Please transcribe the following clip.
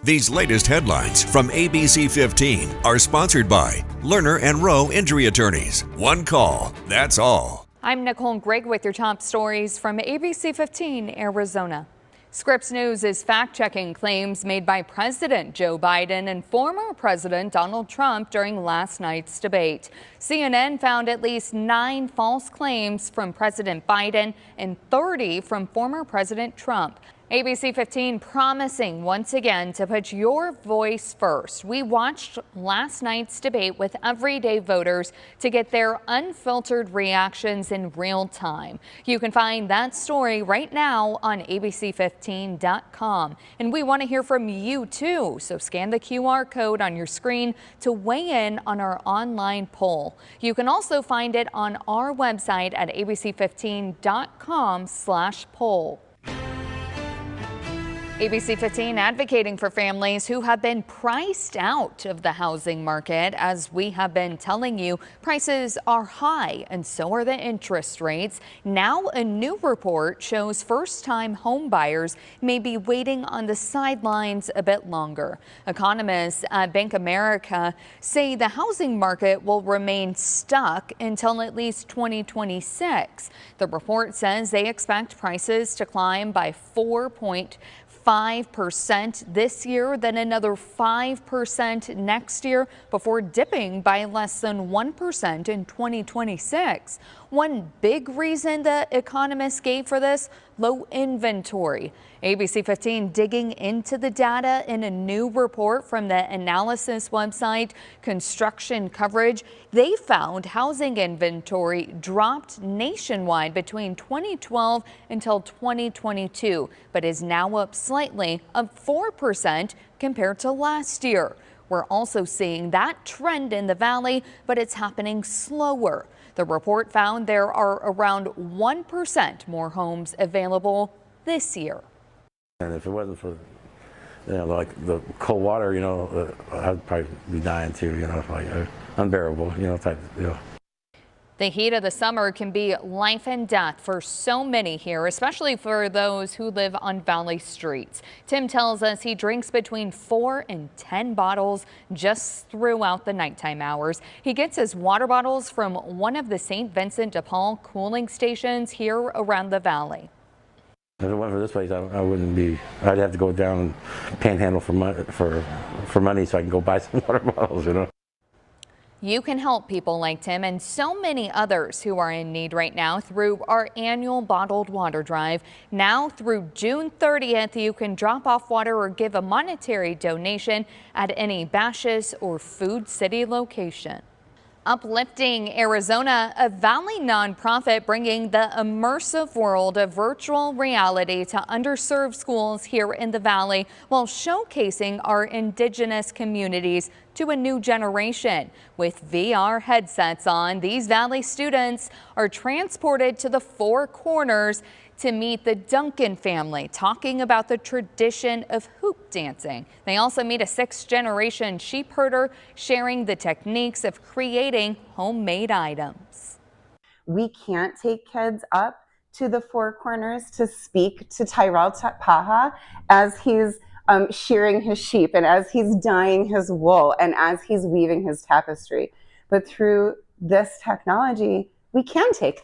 These latest headlines from ABC15 are sponsored by Lerner and Rowe Injury Attorneys. One call, that's all. I'm Nicole Gregg with your top stories from ABC15 Arizona. Scripps News is fact-checking claims made by President Joe Biden and former President Donald Trump during last night's debate. CNN found at least 9 false claims from President Biden and 30 from former President Trump. ABC15 promising once again to put your voice first. We watched last night's debate with everyday voters to get their unfiltered reactions in real time. You can find that story right now on ABC15.com. And we want to hear from you too, so scan the QR code on your screen to weigh in on our online poll. You can also find it on our website at ABC15.com/poll. ABC15 advocating for families who have been priced out of the housing market. As we have been telling you, prices are high and so are the interest rates. Now a new report shows first-time home buyers may be waiting on the sidelines a bit longer. Economists at Bank of America say the housing market will remain stuck until at least 2026. The report says they expect prices to climb by 4.5% this year, then another 5% next year before dipping by less than 1% in 2026. One big reason the economists gave for this: low inventory. ABC15 digging into the data in a new report from the analysis website Construction Coverage. They found housing inventory dropped nationwide between 2012 until 2022, but is now up slightly, up 4% compared to last year. We're also seeing that trend in the valley, but it's happening slower. The report found there are around 1% more homes available this year. And if it wasn't for, like the cold water, I'd probably be dying too, like unbearable, type, The heat of the summer can be life and death for so many here, especially for those who live on valley streets. Tim tells us he drinks between 4 and 10 bottles just throughout the nighttime hours. He gets his water bottles from one of the St. Vincent de Paul cooling stations here around the valley. If it wasn't for this place, I wouldn't be. I'd have to go down and panhandle for money so I can go buy some water bottles, You can help people like Tim and so many others who are in need right now through our annual bottled water drive. Now through June 30th, you can drop off water or give a monetary donation at any Bashas' or Food City location. Uplifting Arizona, a Valley nonprofit bringing the immersive world of virtual reality to underserved schools here in the Valley while showcasing our indigenous communities to a new generation. With VR headsets on, these Valley students are transported to the Four Corners to meet the Duncan family, talking about the tradition of hoop dancing. They also meet a 6th-generation sheep herder, sharing the techniques of creating homemade items. We can't take kids up to the Four Corners to speak to Tyrell Paha as he's shearing his sheep and as he's dyeing his wool and as he's weaving his tapestry. But through this technology, we can take